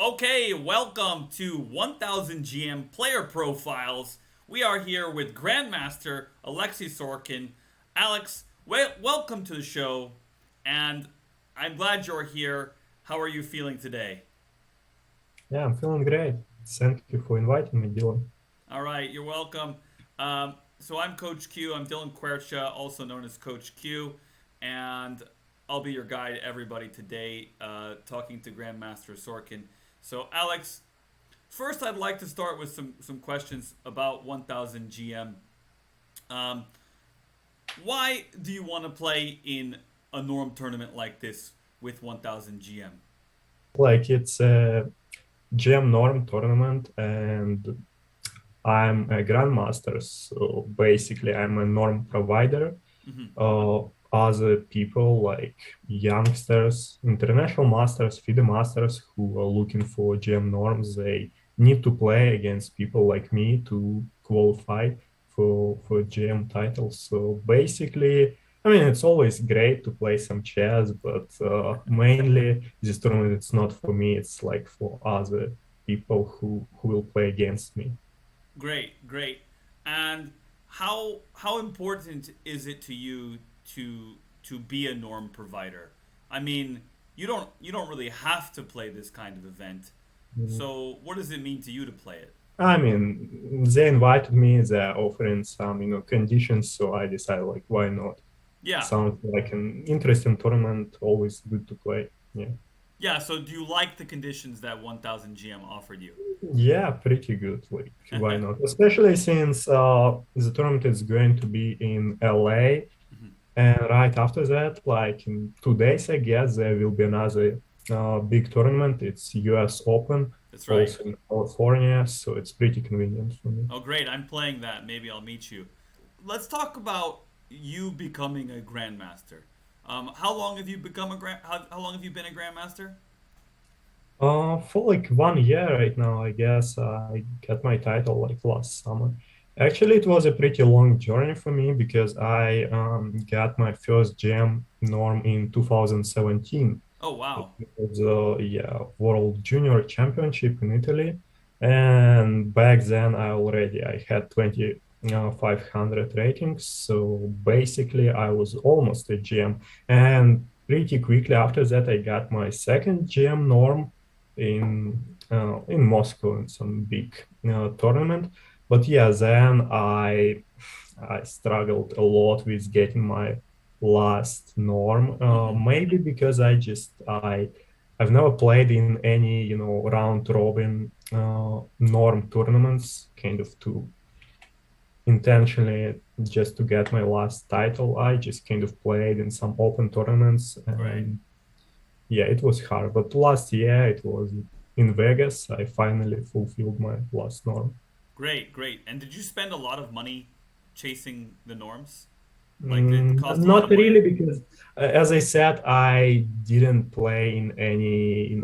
Okay, welcome to 1000 GM Player Profiles. We are here with Grandmaster Alexsei Sorokin. Alex, welcome to the show, and I'm glad you're here. How are you feeling today? Yeah, I'm feeling great. Thank you for inviting me, Dylan. All right, you're welcome. So I'm Coach Q. I'm Dylan Quercia, also known as Coach Q, and I'll be your guide, everybody, today, talking to Grandmaster Sorokin. So, Alex, first, I'd like to start with some questions about 1000 GM. Um, why do you want to play in a norm tournament like this with 1000 GM? Like it's a GM norm tournament, and I'm a grandmaster. So basically, I'm a norm provider. Mm-hmm. Uh, Other people like youngsters, international masters, FIDE masters who are looking for GM norms, they need to play against people like me to qualify for GM titles. So basically, I mean, it's always great to play some chess, but mainly this tournament it's not for me. It's like for other people who will play against me. Great, great. And how important is it to you to be a norm provider? I mean, you don't really have to play this kind of event. So, what does it mean to you to play it? I mean, they invited me, they're offering some, conditions, so I decided like, why not? Yeah. Sounds like an interesting tournament, always good to play. Yeah. Yeah, so do you like the conditions that 1000 GM offered you? Yeah, pretty good. Like, why not? Especially since the tournament is going to be in LA, Mhm. and right after that, like in 2 days, I guess, there will be another big tournament. It's US Open, That's right. also in California, so it's pretty convenient for me. Oh, great. I'm playing that. Maybe I'll meet you. Let's talk about you becoming a grandmaster. How long have you become a how long have you been a grandmaster? For like 1 year right now, I guess I got my title like last summer. Actually, it was a pretty long journey for me because I got my first jam norm in 2017. Oh, It wow. was World Junior Championship in Italy, and back then I had 2500 ratings. So basically, I was almost a GM, and pretty quickly after that, I got my second GM norm in Moscow in some big tournament. But yeah, then I struggled a lot with getting my last norm. Mm-hmm. Maybe because I've never played in any round robin norm tournaments, kind of to intentionally just to get my last title. I just kind of played in some open tournaments, Right. and yeah, it was hard. But last year it was in Vegas. I finally fulfilled my last norm. Great, great. And did you spend a lot of money chasing the norms? Like, did it cost a lot Not of money? really, because as I said, I didn't play in any,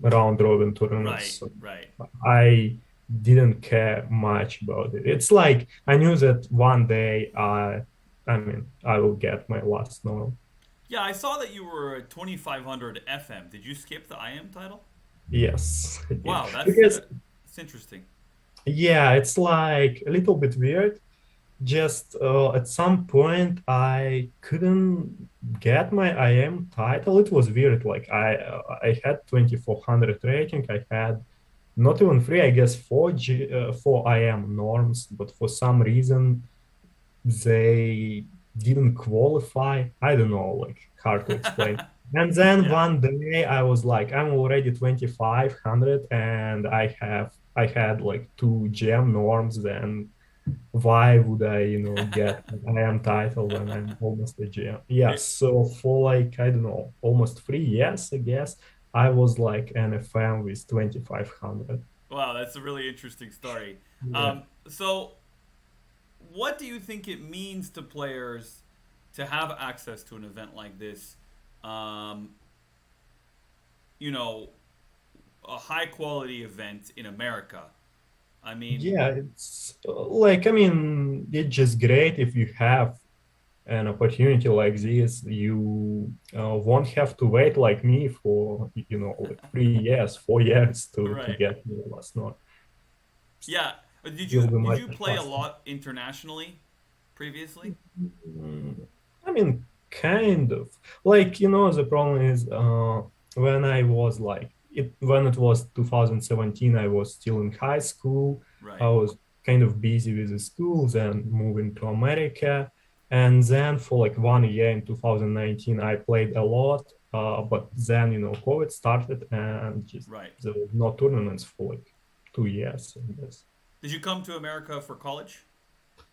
round robin tournaments. Right, So right. I didn't care much about it. It's like I knew that one day I will get my last norm. Yeah, I saw that you were a 2500 FM. Did you skip the IM title? Yes, I did. Wow, Because that's interesting. yeah, it's like a little bit weird. Just at some point I couldn't get my IM title. It was weird. Like I had 2400 rating. I had not even three, I guess four IM norms, but for some reason they didn't qualify. I don't know, like hard to explain. And then Yeah. one day I was like, I'm already 2500 and I had like two gem norms. Then why would I, get an IM title when I'm almost a GM? Yes. So for like, I don't know, almost 3 years, I guess, I was like an FM with 2500. Wow, that's a really interesting story. Yeah. So, what do you think it means to players to have access to an event like this? Um, you know, a high quality event in America. I mean, Yeah, it's like, I mean, it's just great if you have an opportunity like this, you won't have to wait like me for, like 3 years, 4 years to Right. get your last note. Yeah. Did You'll you be did much you play a faster. lot internationally previously? Mm, I mean, kind of. Like, the problem is when I was like when it was 2017, I was still in high school. I Right. was kind of busy with the schools and moving to America. And then for like 1 year in 2019, I played a lot. But then, COVID started and just Right. there were no tournaments for like 2 years, I guess. Did you come to America for college?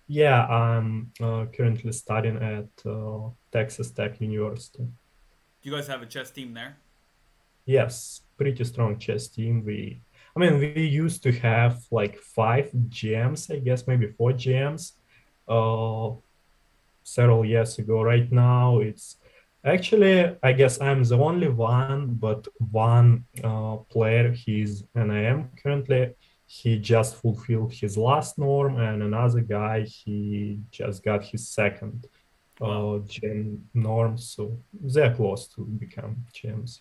Yeah, I'm currently studying at Texas Tech University. Do you guys have a chess team there? Yes, pretty strong chess team. I mean, we used to have like five GMs, I guess, maybe four GMs, uh, several years ago. Right now, it's actually, I guess I'm the only one, but one player, he's an IM currently. He just fulfilled his last norm, and another guy, he just got his second Wow. GM norm. So they're close to become GMs.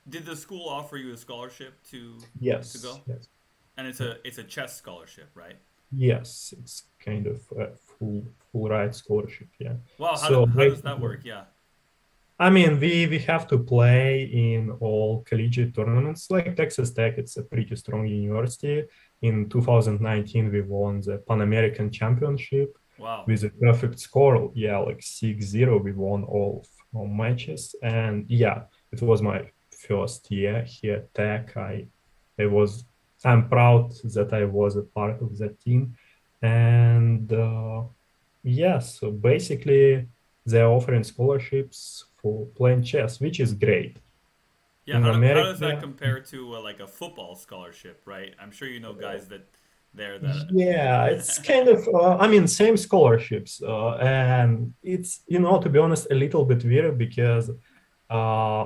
Did the school offer you a scholarship to Yes, go? yes. And it's a chess scholarship, right? Yes, it's kind of a full ride scholarship, yeah. Wow, So how does that basically, work? Yeah. I mean, we have to play in all collegiate tournaments. Like Texas Tech, it's a pretty strong university. In 2019, we won the Pan American Championship Wow. with a perfect score. Yeah, like 6-0. We won all matches. And yeah, it was my first year here at Tech. I was, I'm proud that I was a part of that team. And yeah, so basically, they're offering scholarships for playing chess, which is great. Yeah, In how does that America, compare to like a football scholarship, right? I'm sure you know guys that there that yeah, it's kind of, I mean, same scholarships. And it's, to be honest, a little bit weird because uh,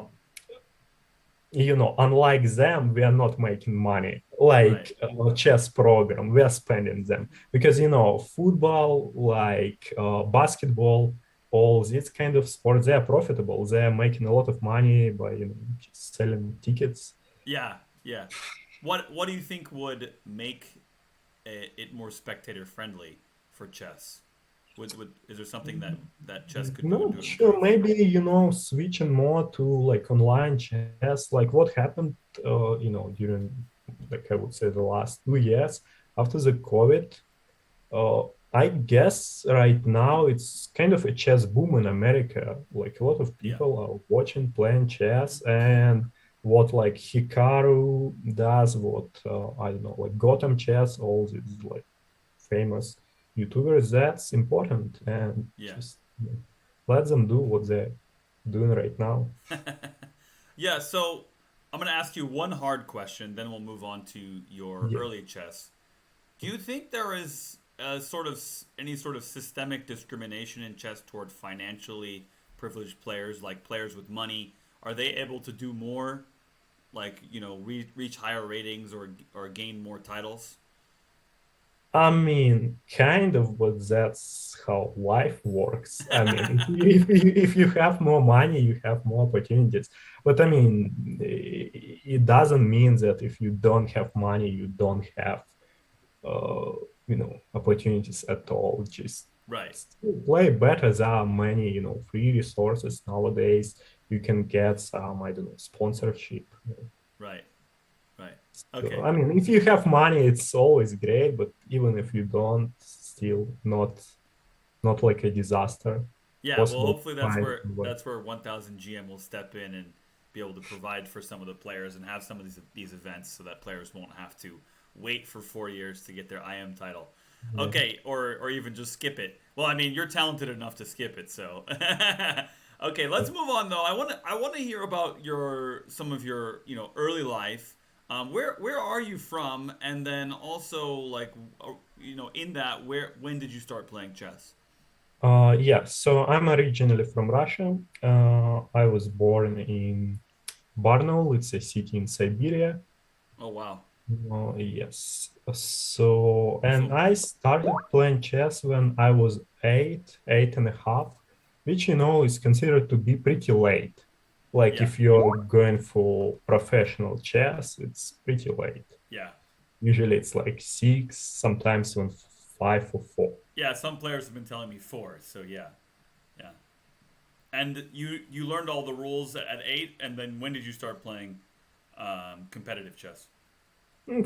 unlike them, we are not making money right. like a chess program. We are spending them because, football, like basketball, all these kind of sports, they are profitable. They are making a lot of money by, just selling tickets. Yeah, yeah. What do you think would make it more spectator friendly for chess? Would is there something that chess could do Not to sure. improve? Maybe, switching more to like online chess, like what happened, during, like I would say, the last 2 years after the COVID. Uh, I guess right now it's kind of a chess boom in America. Like a lot of Yeah, people are watching, playing chess, and what like Hikaru does, what I don't know, like Gotham Chess, all these like famous YouTubers, that's important, and yeah. just let them do what they're doing right now. Yeah, so I'm gonna ask you one hard question, then we'll move on to your Yeah. early chess. Do you think there is any sort of systemic discrimination in chess toward financially privileged players, like players with money? Are they able to do more, like reach higher ratings or gain more titles? I mean, kind of, but that's how life works. I mean, if you have more money, you have more opportunities. But I mean, it doesn't mean that if you don't have money, you don't have, uh, opportunities at all. Just Right, still play better. There are many, free resources nowadays. You can get some, I don't know, sponsorship. right, right. So, Okay. I mean, if you have money, it's always great, but even if you don't, still not like a disaster. Yeah, well, Possible to hopefully that's find. where But 1000 GM will step in and be able to provide for some of the players and have some of these events so that players won't have to wait for 4 years to get their IM title. yeah. Okay, or even just skip it. Well, I mean, you're talented enough to skip it, so. Okay, let's move on though. I want to hear about your some of your early life. Where are you from, and then also like in that when did you start playing chess? Yeah, so I'm originally from Russia. I was born in Barnaul, it's a city in Siberia. Oh wow. Yes. So, and So I started playing chess when I was eight and a half. which is considered to be pretty late. Like Yeah, if you're going for professional chess, it's pretty late. yeah, Usually it's like 6, sometimes even 5 or 4. yeah. Some players have been telling me 4, so yeah, yeah. And you learned all the rules at 8, and then when did you start playing competitive chess?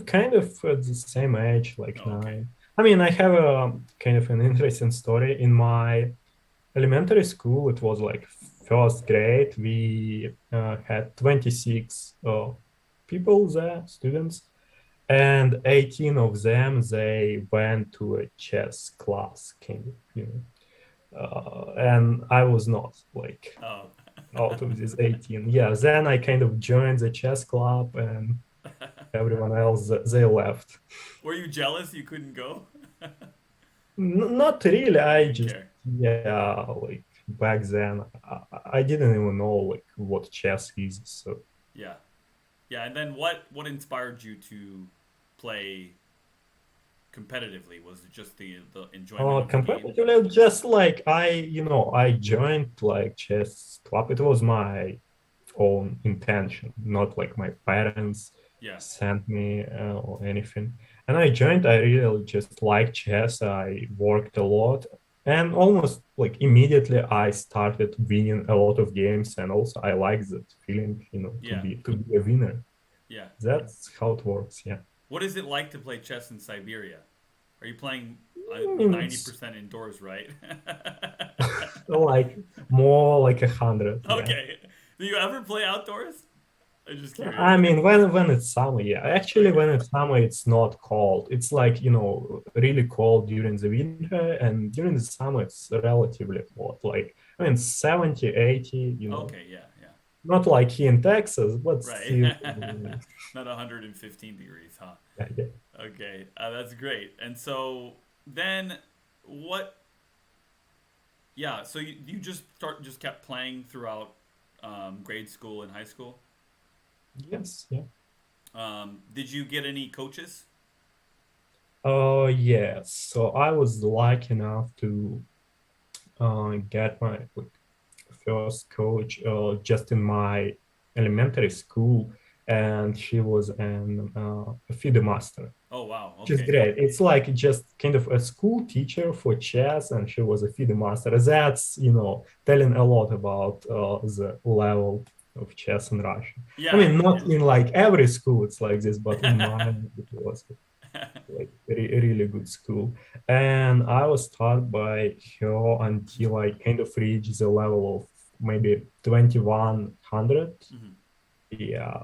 Kind of at the same age, like Oh, okay. 9. I mean, I have a kind of an interesting story. In my elementary school, it was like first grade. We had 26 people there, students, and 18 of them, they went to a chess class, kind of, and I was not like Oh. out of these 18. Yeah, then I kind of joined the chess club, and everyone else, they left. Were you jealous you couldn't go? Not really. Or you I didn't just, care? yeah, like back then, I didn't even know like what chess is. So, Yeah, yeah. And then what inspired you to play competitively? Was it just the enjoyment of the game? competitively, just like I joined like chess club. It was my own intention, not like my parents Yeah, sent me or anything. And I joined. I really just liked chess. I worked a lot, and almost like immediately I started winning a lot of games. And also I like that feeling, to yeah, be a winner. yeah. That's how it works. Yeah. What is it like to play chess in Siberia? Are you playing ninety It's percent indoors, right? like more like 100. Yeah. Okay. Do you ever play outdoors? I'm just curious. I mean, when it's summer, yeah. Actually, Okay. when it's summer, it's not cold. It's like, really cold during the winter, and during the summer, it's relatively hot. Like, I mean, 70, 80, Okay. Yeah. Yeah. not like here in Texas, but Right. still, Not 115 degrees, huh? yeah, yeah. Okay. That's great. And so then, what? Yeah. So you just kept playing throughout grade school and high school. Yes, yeah. Did you get any coaches? Oh, yes. So I was lucky enough to get my like, first coach just in my elementary school, and she was a FIDE master, Oh wow. which is Okay. great. It's like just kind of a school teacher for chess, and she was a FIDE master. That's, telling a lot about the level of chess in Russia. I Yeah. mean, not Yeah. in like every school it's like this, but in mine it was like a really good school. And I was taught by her until I kind of reached the level of maybe 2100. Mhm. Yeah,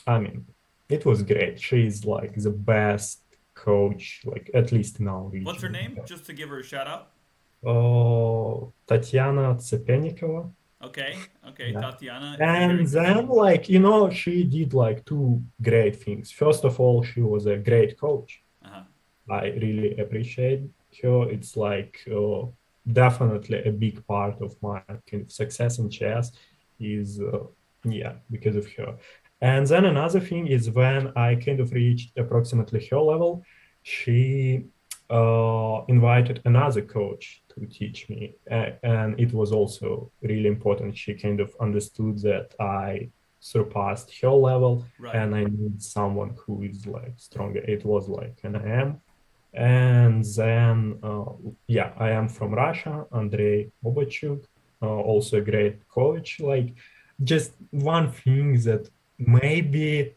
I mean, it was great. She's like the best coach, like at least now What's her region. name? Just to give her a shout out. Oh, Tatiana Tsepenikova. Okay. Okay. Yeah. Tatiana, if you're And hearing this. then, like, she did like two great things. First of all, she was a great coach. Uh huh. I really appreciate her. It's like definitely a big part of my kind of success in chess is yeah, because of her. And then another thing is when I kind of reached approximately her level, she invited another coach to teach me, and it was also really important. She kind of understood that I surpassed her level, Right. and I need someone who is like stronger. It was like an I am. And then, yeah, I am from Russia, Andrei Obachuk, also a great coach. Like, just one thing that maybe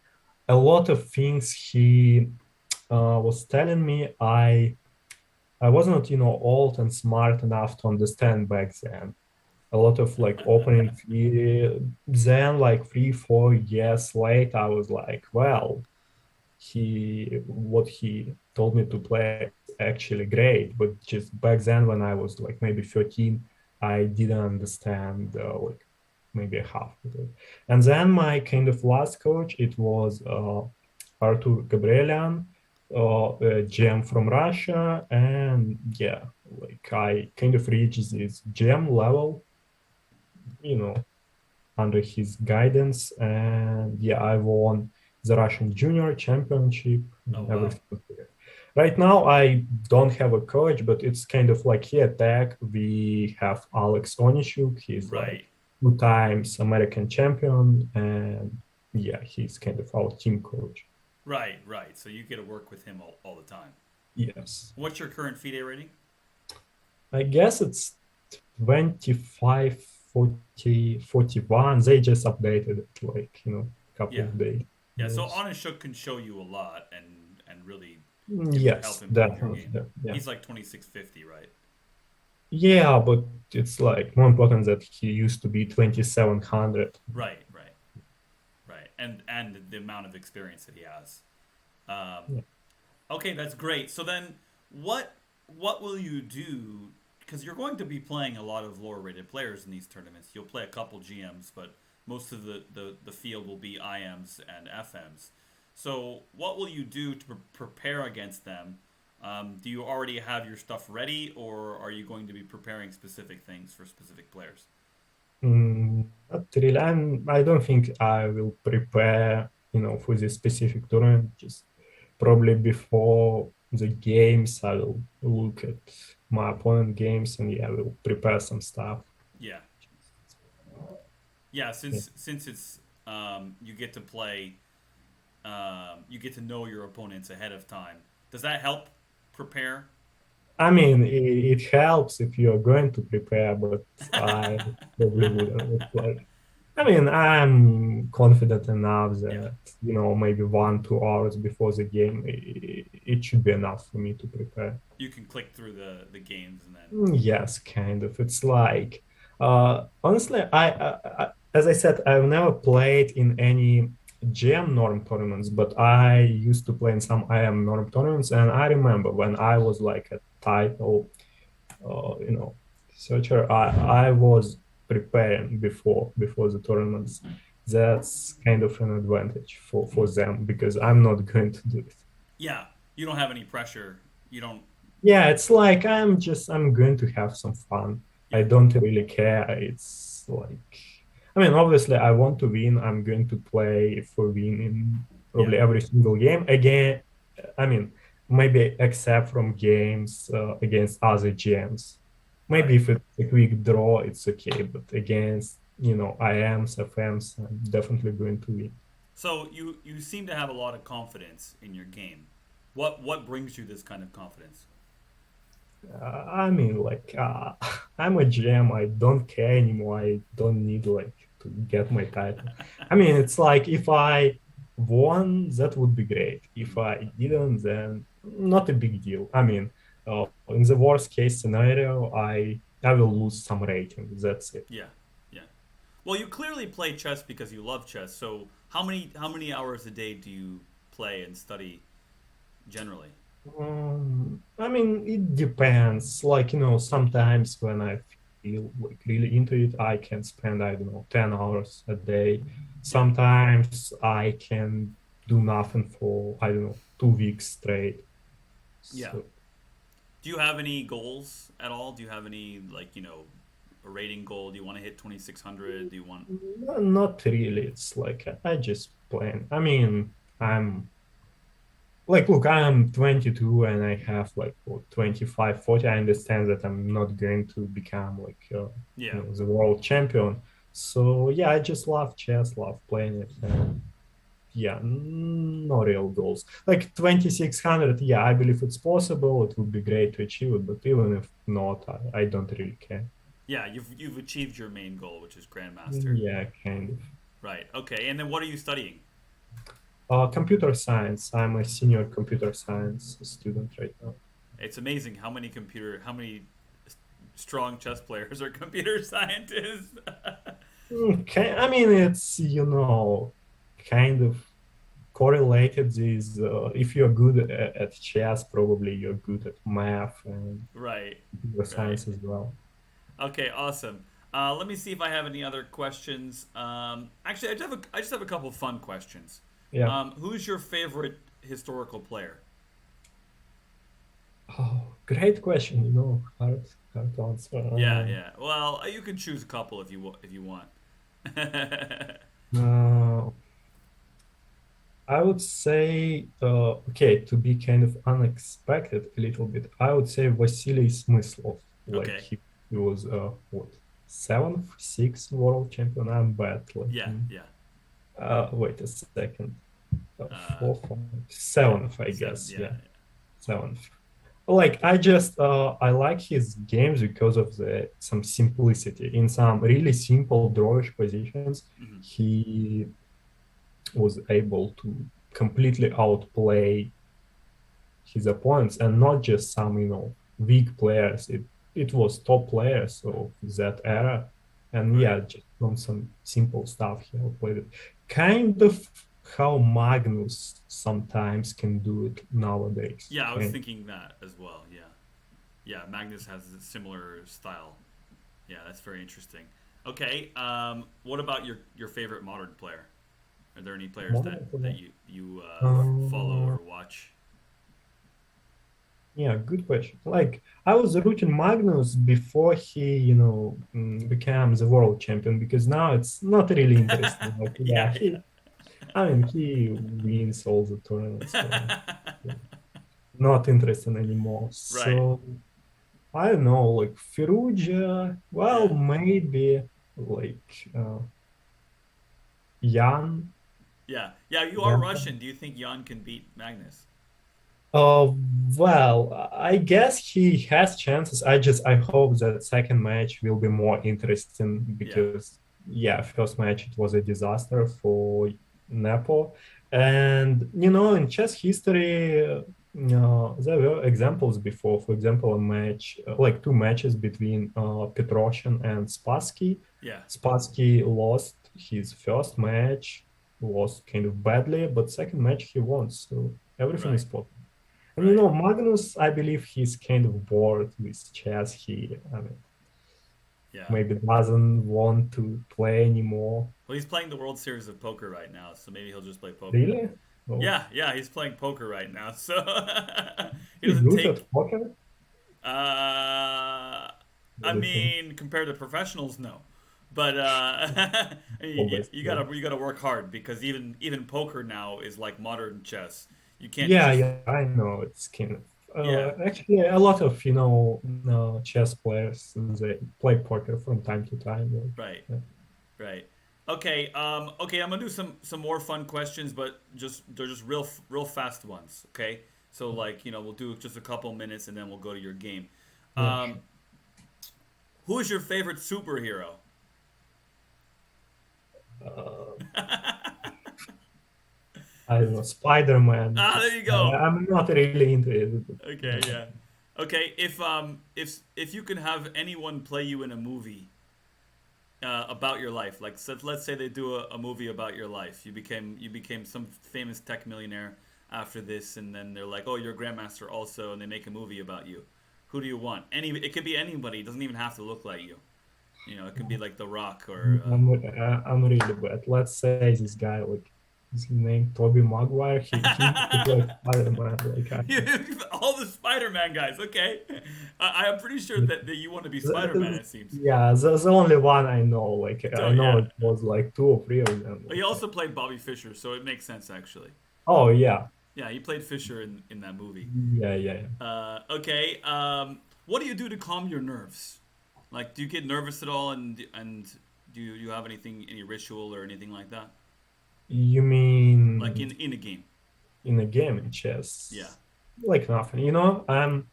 a lot of things he was telling me, I was not, old and smart enough to understand back then. A lot of like opening theory. Then, like 3, 4 years later, I was like, well, what he told me to play is actually great, but just back then when I was like maybe 13, I didn't understand like maybe half of it. And then my kind of last coach, it was Artur Gabrielian, a GM from Russia. And yeah, like I kind of reached this GM level, you know under his guidance. And yeah, I won the Russian Junior Championship Oh and wow. everything. Right now, I don't have a coach, but it's kind of like here at Tech, we have Alex Onichuk. He's Right, like 2 times American champion, and yeah, he's kind of our team coach. right. So you get to work with him all the time. Yes. What's your current FIDE rating? I guess it's 25, 40, 41. They just updated it like, a couple Yeah, of days. yeah. So Yes. Honest can show you a lot and really help Yes, improve your game. definitely. Yeah. He's like 2650, right? Yeah, but it's like more important that he used to be 2700. Right. And the amount of experience that he has. Um, Yeah. okay, that's great. So then, what what will you do? Because you're going to be playing a lot of lower rated players in these tournaments. You'll play a couple GMs, but most of the field will be IMs and FMs. So what will you do to prepare against them? Do you already have your stuff ready, or are you going to be preparing specific things for specific players? Not really. I don't think I will prepare, for this specific tournament. Just probably before the games, I will look at my opponent games and yeah, I will prepare some stuff. Yeah, yeah. Yeah. Since it's you get to play, you get to know your opponents ahead of time. Does that help prepare? I mean, it helps if you're going to prepare, but I probably wouldn't. It's like, I mean, I'm confident enough Yeah, that, maybe 1, 2 hours before the game, it should be enough for me to prepare. you can click through the games and then Yes, kind of. It's like, honestly, as I said, I've never played in any GM norm tournaments, but I used to play in some IM norm tournaments, and I remember when I was like a title, you know, searcher, I was preparing before the tournaments. That's kind of an advantage for them because I'm not going to do it. yeah, you don't have any pressure. You don't. Yeah, it's like I'm going to have some fun. I Yeah, don't really care. It's like, I mean, obviously I want to win. I'm going to play for win in yeah, probably every single game. Again, I mean, maybe except from games against other GMs. Maybe right. if it's a quick draw, it's okay. But against, IMs, FMs, I'm definitely going to win. So you seem to have a lot of confidence in your game. What brings you this kind of confidence? I mean, like, I'm a GM. I don't care anymore. I don't need like to get my title. I mean, it's like if I won, that would be great. If I didn't, then not a big deal. I mean, in the worst case scenario, I will lose some rating. That's it. Yeah, yeah. Well, you clearly play chess because you love chess. So how many hours a day do you play and study generally? I mean, it depends. Like, sometimes when I feel like really into it, I can spend, I don't know, 10 hours a day. Yeah, Sometimes I can do nothing for, I don't know, 2 weeks straight. yeah. So, Do you have any goals at all? Do you have any like a rating goal? Do you want to hit 2600? Do you want? not really. It's like I just plan. I mean, I'm like, look, I'm 22 and I have like what, 25, 40. I understand that I'm not going to become like, Yeah, the world champion. So yeah, I just love chess, love playing it. And yeah, no real goals. Like 2600, yeah, I believe it's possible. It would be great to achieve it, but even if not, I don't really care. yeah. You've achieved your main goal, which is grandmaster. Yeah, kind of. Right. Okay. And then what are you studying? Computer science. I'm a senior computer science student right now. It's amazing how many strong chess players are computer scientists. Okay, I mean, it's, kind of correlated is if you're good at chess, probably you're good at math and Right. computer Right. science as well. Okay. Awesome. Let me see if I have any other questions. Actually, I just have a couple fun questions. Yeah. Who's your favorite historical player? Oh, great question. Hard to answer. Yeah. Yeah. Well, you can choose a couple if you want. Uh, I would say, okay, to be kind of unexpected a little bit, I would say Vasily Smyslov. Like Okay. he was what, seventh, sixth world champion. I'm bad. Like Yeah, yeah. wait a second, Uh, fourth, yeah. seventh, I Seven. guess. Yeah. Yeah, seventh. Like I like his games because of the some simplicity in some really simple drawish positions. Yeah. Hmm. He was able to completely outplay his opponents and not just some weak players. It was top players of that era, and Right. yeah, just from some simple stuff he outplayed it. Kind of how Magnus sometimes can do it nowadays. Yeah, I was Kind thinking that as well. Yeah. Yeah. Magnus has a similar style. Yeah, that's very interesting. Okay. What about your favorite modern player? Are there any players that you follow uh, or watch? yeah, good question. Like I was rooting Magnus before he, became the world champion because now it's not really interesting. Like, yeah, Yeah. Yeah. I mean, he wins all the tournaments, so yeah, not interesting anymore. Right. So I don't know, like Firuja, well, Yeah. maybe like Jan, Yeah. Yeah. You are Jan. Russian. Do you think Jan can beat Magnus? Uh, well, I guess he has chances. I hope that second match will be more interesting Yeah. because yeah, first match it was a disaster for Nepo, and in chess history, there were examples before. For example, a match like two matches between Petrosian and Spassky. Yeah. Spassky lost his first match, lost kind of badly, but second match he won. So everything Right. is possible. And Right. Magnus, I believe he's kind of bored with chess. I mean, Yeah. maybe doesn't want to play anymore. Well, he's playing the World Series of Poker right now, so maybe he'll just play poker. Really? Oh, Yeah, yeah, he's playing poker right now, so he he doesn't good take. at poker? I What do you think? mean, compared to professionals, no, but Oh, you basically. gotta work hard because even poker now is like modern chess. You can't Yeah, just yeah, I know. It's kind of yeah. actually a lot of chess players they play poker from time to time. Right. Yeah. Right. Okay. Okay. I'm gonna do some more fun questions, but they're just real fast ones. Okay. So like we'll do just a couple minutes and then we'll go to your game. Yeah, Um, sure. who is your favorite superhero? Uh, I don't know, Spider-Man. Ah, there you go. I'm not really into it. But, Okay. Yeah. Okay. If you can have anyone play you in a movie about your life, like so let's say they do a movie about your life, you became some famous tech millionaire after this, and then they're like, oh, you're a grandmaster also, and they make a movie about you. Who do you want? It could be anybody. It doesn't even have to look like you. It could be like The Rock or I'm really bad. Let's say this guy, like his name Toby Maguire, he used to play Spider-Man. Like all the Spider-Man guys. Okay, I am pretty sure that you want to be Spider-Man. It seems. yeah, the only one I know. Like So I know yeah, it was like two or three of them. he Like, also played Bobby Fischer, so it makes sense actually. oh yeah, Yeah, he played Fisher in that movie. yeah, yeah, yeah. Okay. What do you do to calm your nerves? Like, do you get nervous at all, and do you have any ritual or anything like that? You Like mean in a game? in a game in Yeah. chess? Like nothing. I'm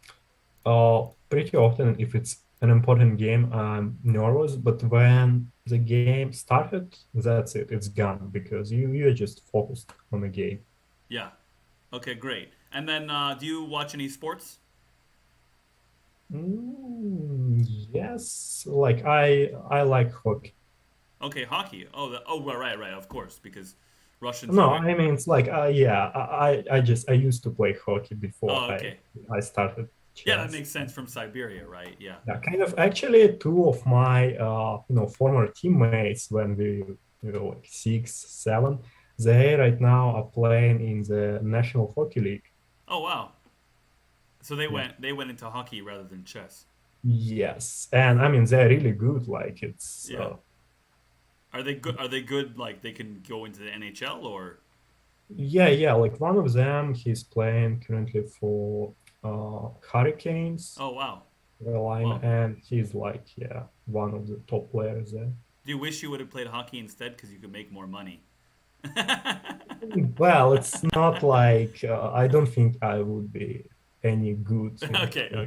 pretty often if it's an important game, I'm nervous. But when the game started, that's it. It's gone because you're just focused on the game. Yeah. Okay, great. And then, do you watch any sports? Yes, like I like hockey. Okay, hockey. Oh, right, right, of course, because Russians are No, very. I mean it's like yeah, I used to play hockey before Oh, okay. I started Yeah, that chess. makes sense from Siberia, right? Yeah. Yeah, kind of actually two of my former teammates when we like six, seven, they right now are playing in the National Hockey League. Oh, wow. So they Yeah. went into hockey rather than chess. Yes, and I mean they're really good. Like it's Yeah. Are they good? Are they good? Like they can go into the NHL or? Yeah, like one of them, he's playing currently for Hurricanes, Oh wow. Carolina, Well, and he's like, yeah, one of the top players there. do you wish you would have played hockey instead because you could make more money? Well, it's not like I don't think I would be any good in Okay, yeah.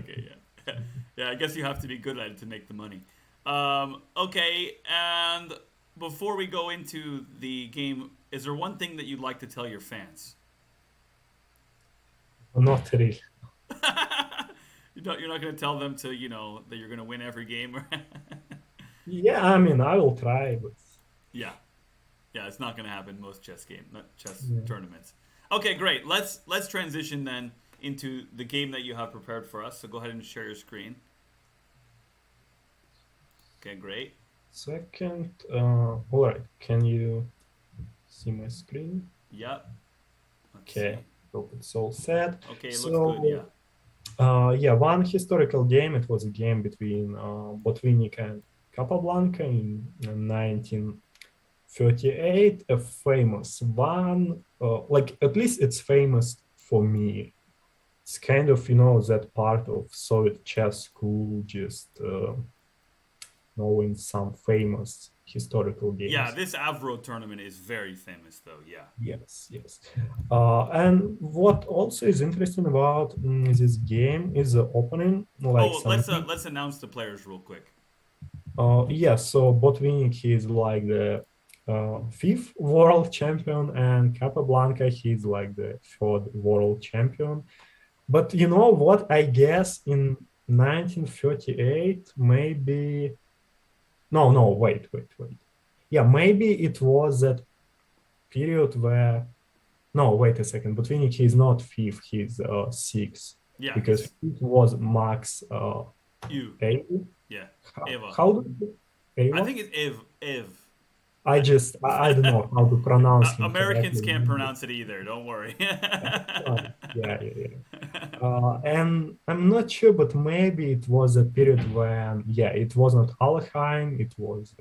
Yeah, I guess you have to be good at it to make the money. Okay, and before we go into the game, is there one thing that you'd like to tell your fans? not really. You're not going to tell them to, that you're going to win every game. Yeah, I mean, I will try, but Yeah, yeah, it's not going to happen most chess game, not chess yeah. tournaments. Okay, great. Let's transition then into the game that you have prepared for us. So go ahead and share your screen. Okay, great. Second, all right, can you see my screen? Yep. Let's Okay, see. hope it's all set. Okay, it looks good. Yeah. So, yeah, one historical game. It was a game between Botvinnik and Capablanca in 1938. A famous one. Like at least it's famous for me. It's kind of that part of Soviet chess school, just knowing some famous historical Yeah, games. this Avro tournament is very famous, though. Yeah. Yes. And what also is interesting about this game is the opening, like Oh, some. let's announce the players real quick. Yeah, so Botvinnik is like the fifth world champion, and Capablanca he's like the third world champion. But you know what? I guess in 1938, maybe. No, wait. Yeah, maybe it was that period where. No, wait a second. Botvinnik he's not fifth, he's sixth, Yeah, because it was Max you. Ava. Yeah, How, Eva. how do I Ava? think it's Iv. I don't know how to pronounce him Americans correctly. can't pronounce it either. Don't worry. Yeah. And I'm not sure, but maybe it was a period when, yeah, it wasn't Alheim, it was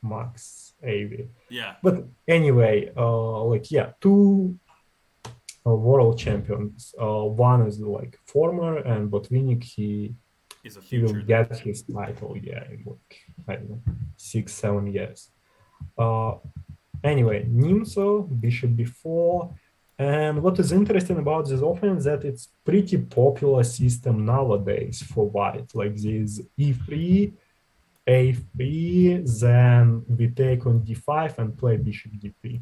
Max Avey. Yeah, But anyway, like, yeah, two world champions. One is like former, and Botvinnik, he's a he will future then. get his title, yeah, in like, I don't know, 6, 7 years. Uh, Anyway, Nimzo, bishop b4. And what is interesting about this offense that it's pretty popular system nowadays for white, like this e3, a3, then we take on d5 and play bishop d3.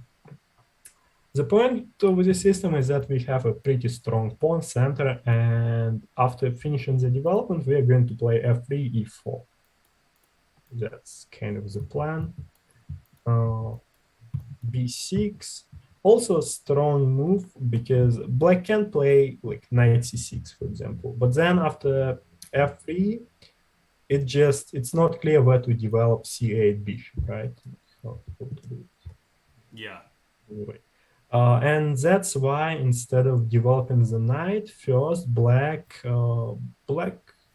The point of the system is that we have a pretty strong pawn center, and after finishing the development, we are going to play f3, e4. That's kind of the plan. B6, also a strong move because black can play like knight c6, for example. But then after f3, it's not clear where to develop c8 bishop, right? How to do it. Yeah. Anyway. And that's why instead of developing the knight, first black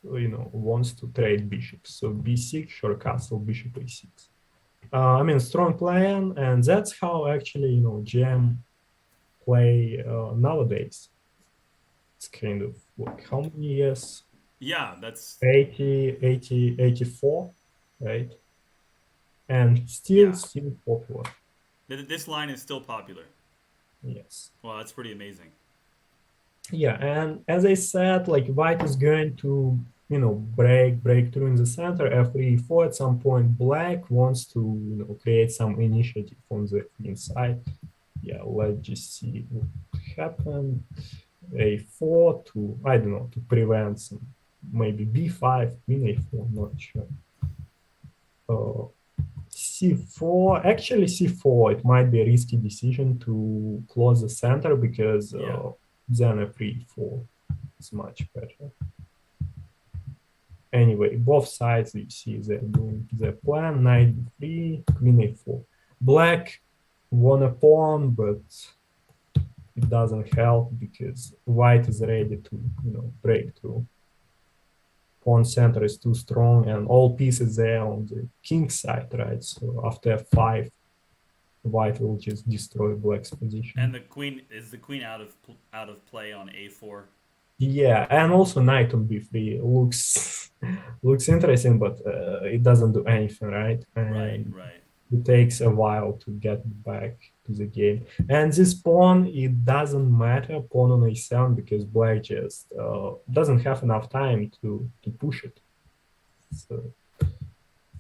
wants to trade bishops. So b6, short castle, bishop a6. I mean, strong plan, and that's how actually GM play nowadays. It's kind of like how many years? Yeah, that's 84, right? And still yeah. still popular. This line is still popular. Yes. Well, that's pretty amazing. Yeah, and as I said, like white is going to break through in the center, f3, e4 at some point. Black wants to create some initiative on the inside. Yeah, let's just see what happened. A4 to, I don't know, to prevent some, maybe b5, queen a4, not sure. C4, actually c4, it might be a risky decision to close the center because Yeah. then f3, e4 is much better. Anyway, both sides, you see they're doing their plan, knight d3, queen a4. Black won a pawn, but it doesn't help because white is ready to break through. Pawn center is too strong and all pieces there on the king side, right? So after f5, white will just destroy black's And position. the queen out of play on a4. Yeah, and also knight on b3 looks looks interesting, but it doesn't do anything, right? Right, And right. it takes a while to get back to the game. And this pawn, it doesn't matter pawn on a7 because black just doesn't have enough time to push it. So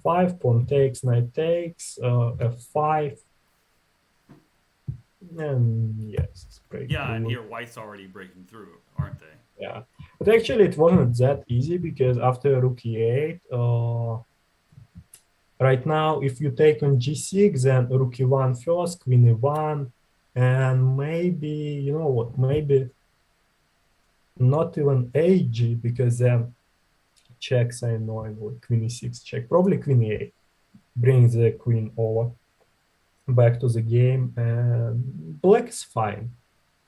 five pawn takes, knight takes, f5, and yes, it's Yeah, and breakthrough. here white's already breaking through, aren't they? Yeah, but actually it wasn't that easy because after rook e8, right now if you take on g6, then rook e1 first, queen e1, and maybe you know what? Maybe not even ag because then checks are annoying. Like queen e6 check, probably queen e8, bring the queen over back to the game, and black is fine.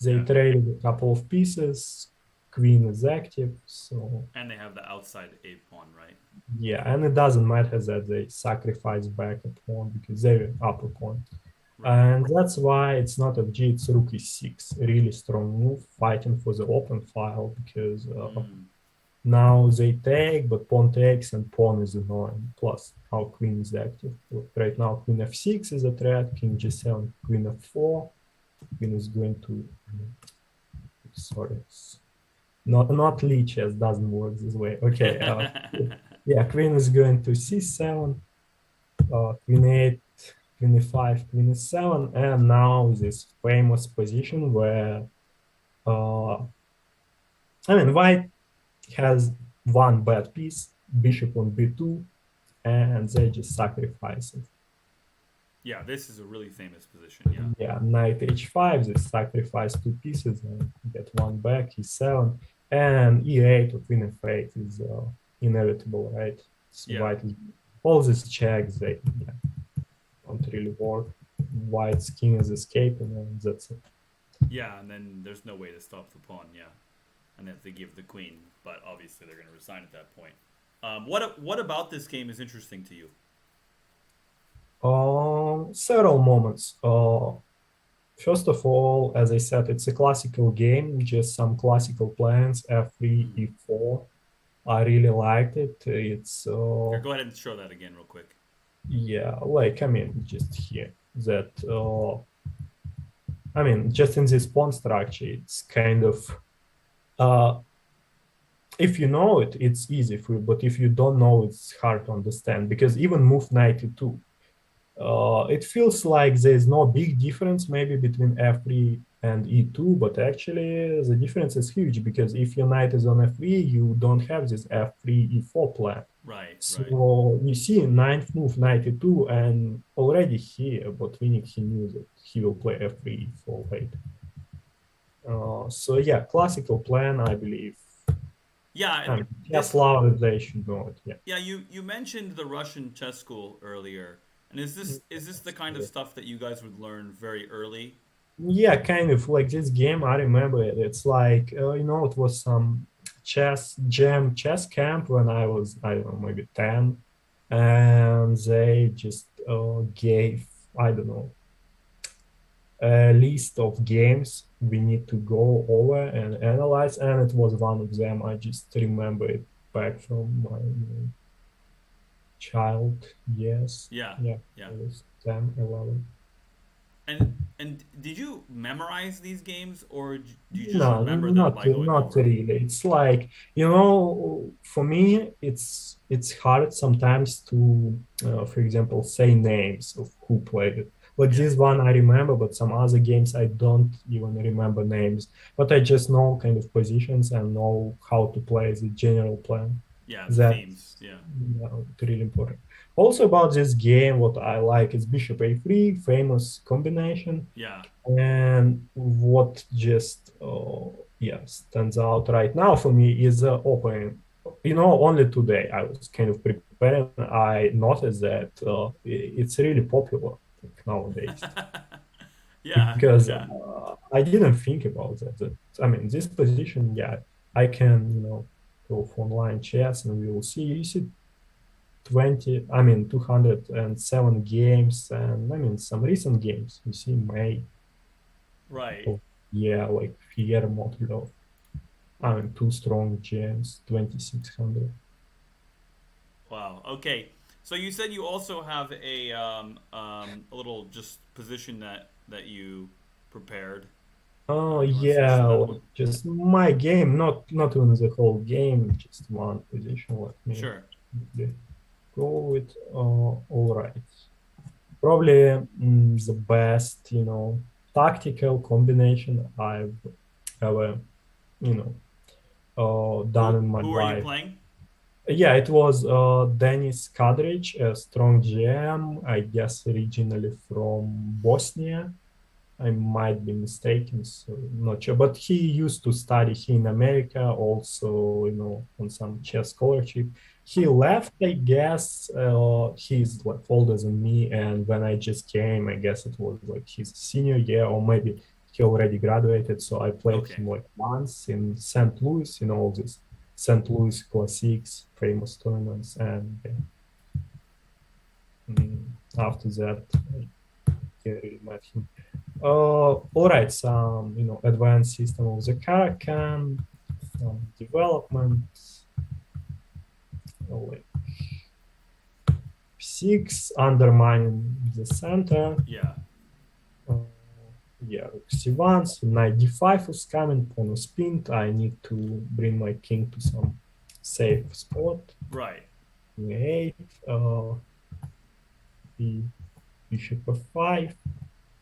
They Yeah. traded a couple of pieces. Queen is active, so And they have the outside a pawn, right? yeah, and it doesn't matter that they sacrifice back a pawn because they're up a pawn. Right. And that's why it's not FG, it's rook e6. A really strong move, fighting for the open file because Mm. now they take, but pawn takes and pawn is annoying. Plus, our queen is active. Right now, queen f6 is a threat, king g7, queen f4. Queen is going to, sorry, not lichess doesn't work this way. Okay, yeah, queen is going to c7, queen 8, queen e5, queen e7, and now this famous position where uh, I mean white has one bad piece, bishop on b2, and they just sacrifice it. Yeah, this is a really famous position. Yeah. Yeah, knight h5, they sacrifice two pieces and get one back, e7, and e8 or queen f8 is inevitable, right? So Yeah. white is all these checks, they yeah, don't really work. White's king is escaping, and that's it. Yeah, and then there's no way to stop the pawn. Yeah, and they have to give the queen, but obviously they're going to resign at that point. What about this game is interesting to you? Several moments. First of all, as I said, it's a classical game, just some classical plans, f3, Mm. e4. I really liked it. It's Here, go ahead and show that again, real quick. yeah, like I mean, just here that I mean, just in this pawn structure, it's kind of uh, if you know it, it's easy for you, but if you don't know, it's hard to understand because even move 92, it feels like there's no big difference maybe between f3 and e2, but actually the difference is huge because if your knight is on f3, you don't have this f3 e4 plan. Right, right. So you see ninth move 92 and already here, but meaning he knew that he will play f3 for late. So yeah, classical plan, I believe. Yeah, and And chess this. lovers, they should know it. Yeah. Yeah, you mentioned the Russian chess school earlier, and is this the kind of stuff that you guys would learn very early? Yeah, kind of like this game. I remember it. It's like it was some chess jam chess camp when I was I don't know maybe 10, and they just gave I don't know a list of games we need to go over and analyze, and it was one of them. I just remember it back from my child. Yes, Yeah, yeah, yeah. I was 10, 11. And did you memorize these games, or do you just No, remember them by going not over them? really. It's like, for me, it's hard sometimes to, for example, say names of who played it. Like Yeah, this one I remember, but some other games I don't even remember names. But I just know kind of positions and know how to play the general plan. yeah. The themes. That's Yeah, really important. Also about this game, what I like is Bishop A3, famous combination. yeah, And what just yeah stands out right now for me is opening. Only today I was kind of preparing. I noticed that it's really popular nowadays yeah, because yeah, I didn't think about that. I mean, this position, yeah, I can go for online chats and we will see. You see 207 games, and I mean some recent games. You see, May, Right. oh, yeah, like Fier Motlov. I mean, two strong GMs, 2600. Wow. Okay. So you said you also have a little just position that you prepared. Oh You want to switch to yeah, that like one? just my game, not even the whole game, just one position. Let me Sure. go with. All right. Probably the best, tactical combination I've ever, you know, done Who in my who are you life. playing? Yeah, it was Denis Kadric, a strong GM, I guess originally from Bosnia. I might be mistaken, so I'm not sure. But he used to study here in America, also, on some chess scholarship. He left, I guess. He's like older than me, and when I just came, I guess it was like his senior year, or maybe he already graduated. So I played Okay. him like once in St. Louis, all this St. Louis Classics, famous tournaments, and after that, I really met him. All right, some advanced system of the Karakan, some development, like six undermining the center. Yeah. Uh, yeah, C1, so knight d5 was coming, pawn was pinned. I need to bring my king to some safe spot. Right. E8, bishop f5,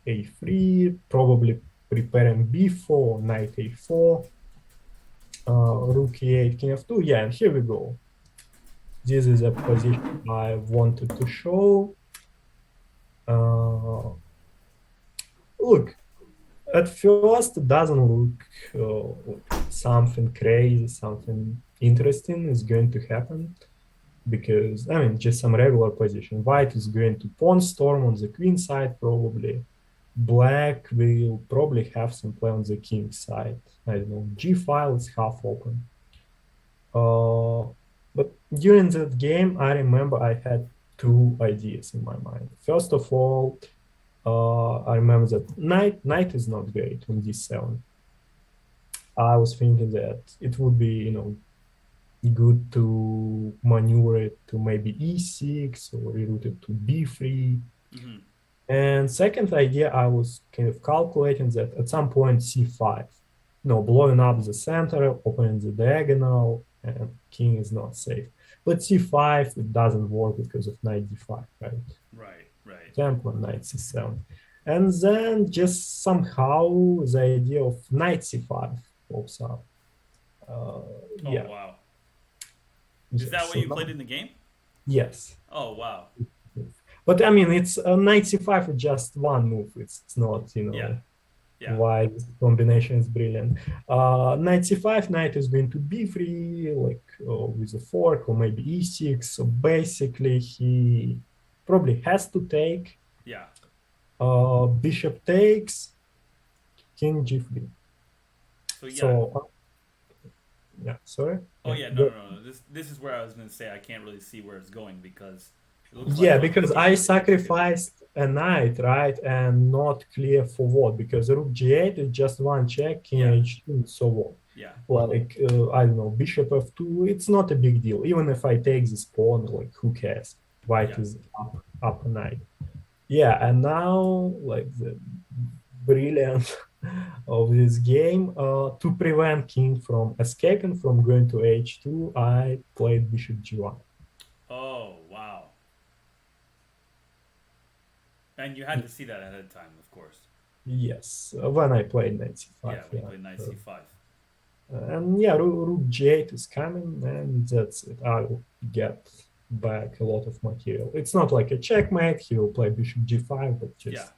a3, probably preparing b4, knight a4. Rook e8, king f2. Yeah, and here we go. This is a position I wanted to show. Look, at first it doesn't look like something crazy, something interesting is going to happen, because, I mean, just some regular position. White is going to pawn storm on the queen side, probably. Black will probably have some play on the king side. I don't know, g file is half open. But during that game, I remember I had two ideas in my mind. First of all, I remember that knight is not great on d7. I was thinking that it would be, good to maneuver it to maybe e6 or reroute it to b3. Mm-hmm. And second idea, I was kind of calculating that at some point c5, blowing up the center, opening the diagonal, and king is not safe. But c5, it doesn't work because of knight d5, right? Right. Right. Example, knight c7. And then just somehow the idea of knight c5 pops up. Uh, Oh yeah, wow. Is yeah. that what So you now, played in the game? yes. Oh wow. But I mean, it's knight c5 is just one move. It's not, Yeah. Yeah. why this combination is brilliant. Knight c5, knight is going to b3, like with a fork, or maybe e6. So basically, he probably has to take. Yeah. Bishop takes, king g3. So yeah. So, yeah, sorry. Oh Yeah, yeah. No, go. no, no. This is where I was gonna say I can't really see where it's going because it looks like Yeah, once the because king I is h2. sacrificed a knight, right? And not clear for what, because rook g8 is just one check, king Yeah. h2, and so on. Yeah. Like, I don't know, bishop f2, it's not a big deal. Even if I take this pawn, like, who cares? White Yeah. is up a knight. Yeah, and now, like, the brilliance of this game, to prevent king from escaping, from going to h2, I played bishop g1. Oh wow. And you had to see that ahead of time, of course. Yes, when I played knight Yeah, c5, when you yeah. played knight c5. And yeah, rook g8 is coming, and that's it. I'll get back a lot of material. It's not like a checkmate. He will play bishop g5, but Yeah. just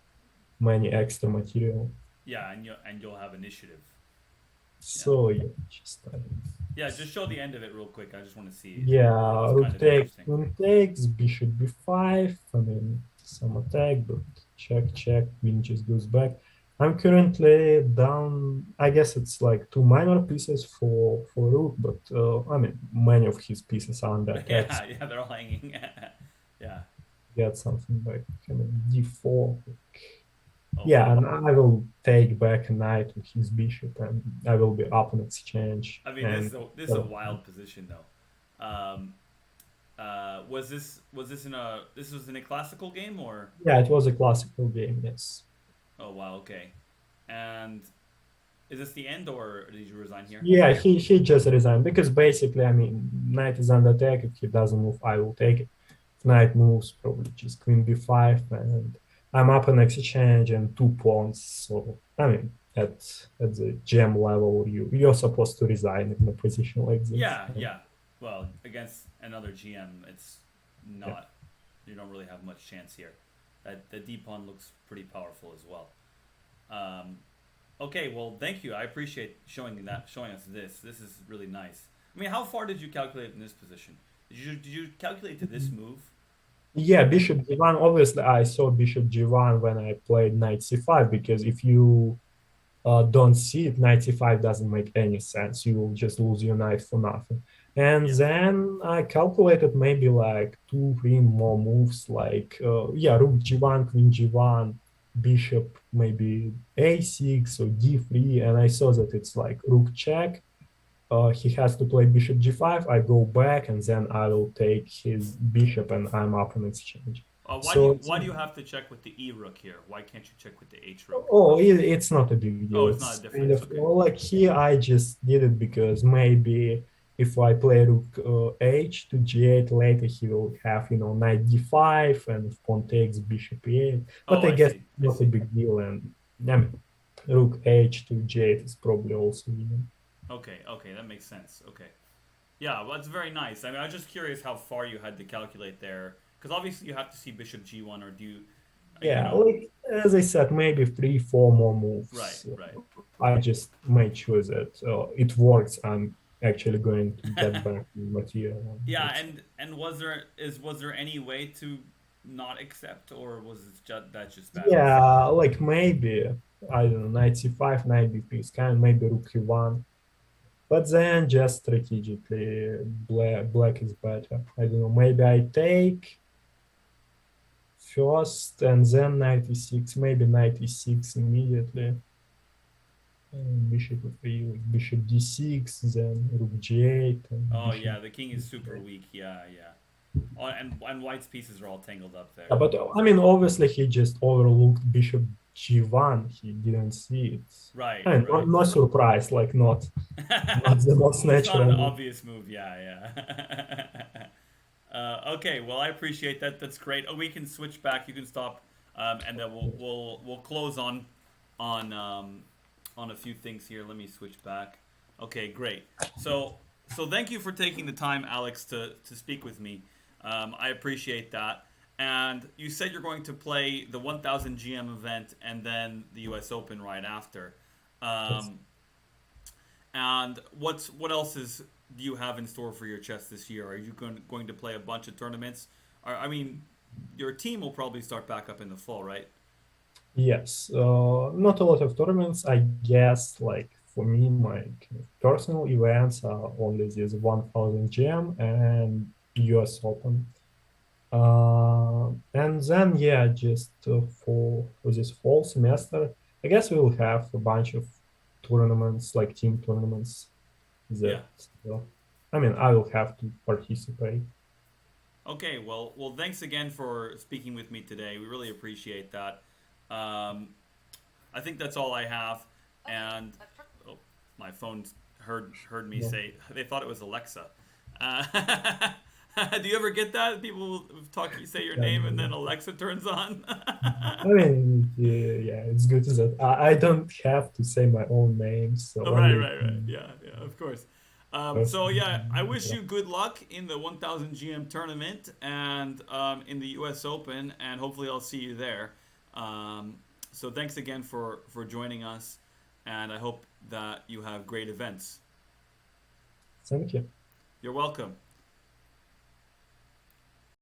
many extra material. Yeah, and you'll have initiative. Yeah. So yeah, just Yeah, just show the end of it real quick. I just want to see. yeah, It's kind rook of takes, interesting. queen takes, bishop b5. I mean, some attack, but check, queen just goes back. I'm currently down. I guess it's like two minor pieces for rook, but I mean many of his pieces are under attack. So Yeah, they're all hanging. Yeah. get something like I mean, d4. Oh Yeah, wow. and I will take back a knight with his bishop, and I will be up in exchange. I mean, And this is a wild position though. Was this in a this was in a classical game or? yeah, it was a classical game. Yes. Oh wow. Okay. And is this the end or did you resign here? Yeah, he just resigned because basically, I mean, knight is under attack. If he doesn't move, I will take it. If knight moves, probably just queen b5, and I'm up in exchange and two pawns. So I mean, at the gem level, you're supposed to resign in a position like this. Yeah, yeah. Well, against another GM, it's Yeah, not. You don't really have much chance here. That the D pawn looks pretty powerful as well. Um, okay, well, thank you. I appreciate showing us this. This is really nice. I mean, how far did you calculate in this position? Did you calculate to this move? yeah. Bishop g1. Obviously, I saw bishop g1 when I played knight c5 because if you don't see it, 95 doesn't make any sense. You will just lose your knight for nothing. And Yeah. then I calculated maybe like two, three more moves, like yeah, rook g1, queen g1, bishop maybe a6 or d3, and I saw that it's like rook check. He has to play bishop g5. I go back, and then I will take his bishop, and I'm up in exchange. So Why do you have to check with the E rook here? Why can't you check with the H rook? oh, it's not a big Oh, deal. it's not a It's kind difference. of Okay. well, like here, I just did it because maybe if I play rook h to g8 later, he will have, knight d5, and if pawn takes bishop e8. But Oh, I I guess see. I not a see. big deal. And I mean, rook h to g8 is probably also even. Okay. Okay, that makes sense. Okay. Yeah, well, that's very nice. I mean, I was just curious how far you had to calculate there, because obviously you have to see Bishop G1, or do you, you Yeah, know, like as I said, maybe three, four more right, moves. right. I just made sure that it works. I'm actually going to get back the material. Yeah, That's and was there any way to not accept, or was it just bad luck? Yeah, like maybe I don't know, 95, 90 is kind of maybe rook e1, but then just strategically, black is better. I don't know. Maybe I take first and then 96, maybe 96 immediately. Bishop f3, bishop d6, then rook g8, and Oh bishop. yeah, the king is super weak. Yeah, yeah. Oh, and White's pieces are all tangled up there. Yeah, but I mean, obviously, he just overlooked bishop g1. He didn't see it. Right, And right. no surprise, like not the most It's not an natural move. obvious move. Yeah, yeah. Okay, well, I appreciate that. That's great. Oh, we can switch back. You can stop, and then we'll close on a few things here. Let me switch back. Okay, great. So thank you for taking the time, Alex, to speak with me. I appreciate that. And you said you're going to play the 1000 GM event and then the U.S. Open right after. Yes. Um, and what else do you have in store for your chess this year? Are you going to play a bunch of tournaments? I mean, your team will probably start back up in the fall, right? Yes, not a lot of tournaments. I guess, like for me, my kind of personal events are only this 1000 GM and US Open. And then, yeah, just for this whole semester, I guess we will have a bunch of tournaments, like team tournaments Yeah. that, I mean, I will have to participate. Okay. Well. Thanks again for speaking with me today. We really appreciate that. Um, I think that's all I have. And oh, my phone heard me Yeah. say they thought it was Alexa. Uh, do you ever get that? People talk, you say your name, and then And, Alexa turns on. I mean, yeah, it's good that I don't have to say my own name, Oh, so right, only right, right. Yeah, yeah, of course. So person. yeah, I wish you good luck in the 1000 GM tournament and in the U.S. Open, and hopefully I'll see you there. Um, so thanks again for joining us, and I hope that you have great events. Thank you. You're welcome.